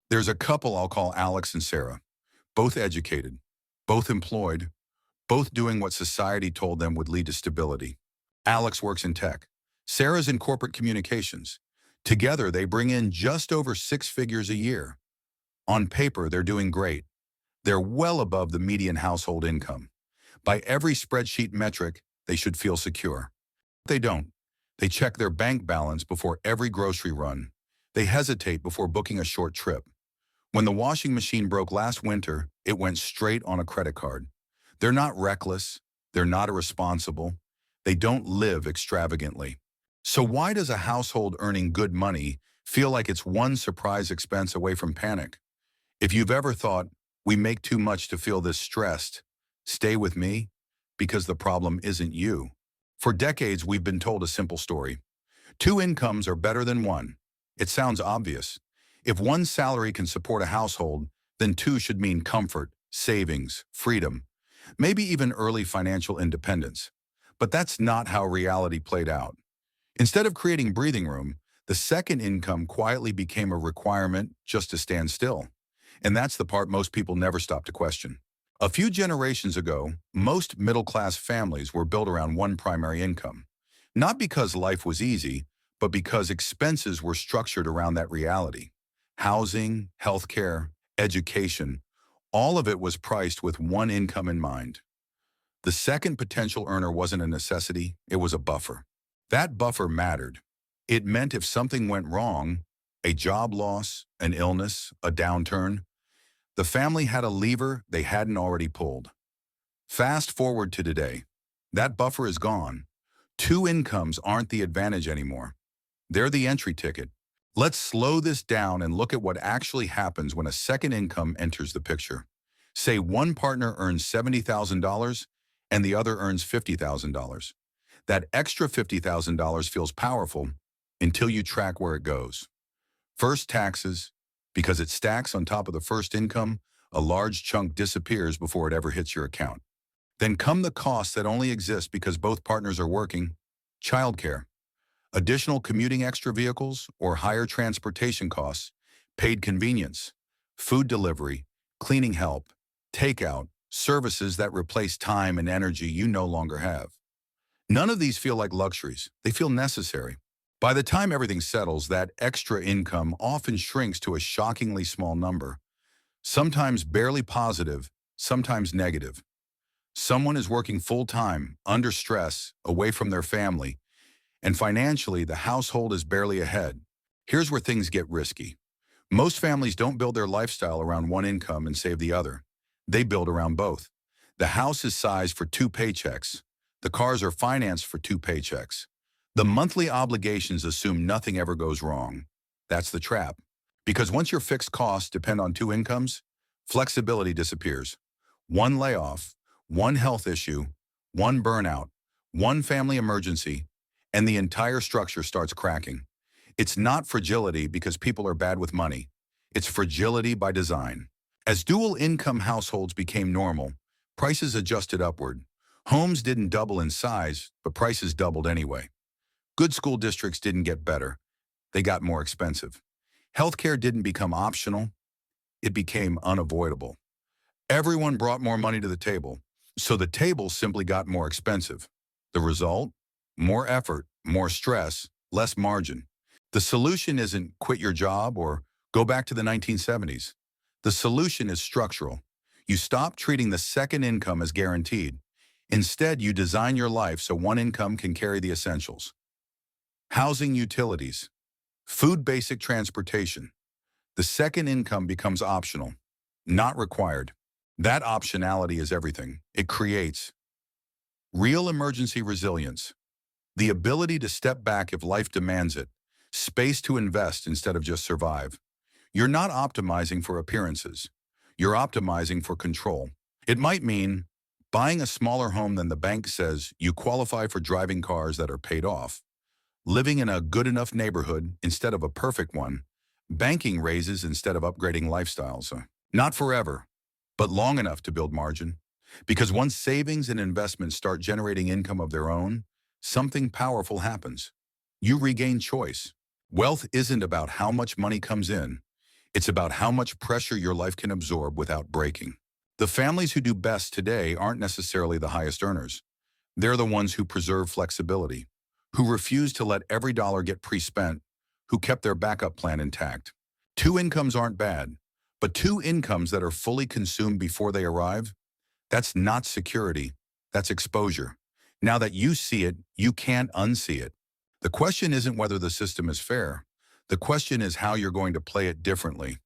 There's a couple I'll call Alex and Sarah, both educated, both employed, both doing what society told them would lead to stability. Alex works in tech. Sarah's in corporate communications. Together, they bring in just over six figures a year. On paper, they're doing great. They're well above the median household income. By every spreadsheet metric, they should feel secure. They don't. They check their bank balance before every grocery run. They hesitate before booking a short trip. When the washing machine broke last winter, it went straight on a credit card. They're not reckless. They're not irresponsible. They don't live extravagantly. So why does a household earning good money feel like it's one surprise expense away from panic? If you've ever thought, we make too much to feel this stressed, stay with me, because the problem isn't you. For decades, we've been told a simple story. Two incomes are better than one. It sounds obvious. If one salary can support a household, then two should mean comfort, savings, freedom, maybe even early financial independence. But that's not how reality played out. Instead of creating breathing room, the second income quietly became a requirement just to stand still. And that's the part most people never stop to question. A few generations ago, most middle-class families were built around one primary income. Not because life was easy, but because expenses were structured around that reality. Housing, healthcare, education, all of it was priced with one income in mind. The second potential earner wasn't a necessity, it was a buffer. That buffer mattered. It meant if something went wrong, a job loss, an illness, a downturn, the family had a lever they hadn't already pulled. Fast forward to today. That buffer is gone. Two incomes aren't the advantage anymore. They're the entry ticket. Let's slow this down and look at what actually happens when a second income enters the picture. Say one partner earns $70,000 and the other earns $50,000. That extra $50,000 feels powerful until you track where it goes. First, taxes. Because it stacks on top of the first income, a large chunk disappears before it ever hits your account. Then come the costs that only exist because both partners are working. Childcare, additional commuting extra vehicles or higher transportation costs, paid convenience, food delivery, cleaning help, takeout, services that replace time and energy you no longer have. None of these feel like luxuries. They feel necessary. By the time everything settles, that extra income often shrinks to a shockingly small number, sometimes barely positive, sometimes negative. Someone is working full-time, under stress, away from their family, and financially, the household is barely ahead. Here's where things get risky. Most families don't build their lifestyle around one income and save the other. They build around both. The house is sized for two paychecks. The cars are financed for two paychecks. The monthly obligations assume nothing ever goes wrong. That's the trap. Because once your fixed costs depend on two incomes, flexibility disappears. One layoff, one health issue, one burnout, one family emergency, and the entire structure starts cracking. It's not fragility because people are bad with money. It's fragility by design. As dual income households became normal, prices adjusted upward. Homes didn't double in size, but prices doubled anyway. Good school districts didn't get better. They got more expensive. Healthcare didn't become optional. It became unavoidable. Everyone brought more money to the table, so the table simply got more expensive. The result? More effort, more stress, less margin. The solution isn't quit your job or go back to the 1970s. The solution is structural. You stop treating the second income as guaranteed. Instead, you design your life so one income can carry the essentials. Housing, utilities, food, basic transportation. The second income becomes optional, not required. That optionality is everything. It creates real emergency resilience, the ability to step back if life demands it, space to invest instead of just survive. You're not optimizing for appearances. You're optimizing for control. It might mean buying a smaller home than the bank says you qualify for, driving cars that are paid off, living in a good enough neighborhood instead of a perfect one, banking raises instead of upgrading lifestyles. Not forever, but long enough to build margin. Because once savings and investments start generating income of their own, something powerful happens. You regain choice. Wealth isn't about how much money comes in. It's about how much pressure your life can absorb without breaking. The families who do best today aren't necessarily the highest earners. They're the ones who preserve flexibility, who refuse to let every dollar get pre-spent, who kept their backup plan intact. Two incomes aren't bad, but two incomes that are fully consumed before they arrive, that's not security, that's exposure. Now that you see it, you can't unsee it. The question isn't whether the system is fair. The question is how you're going to play it differently.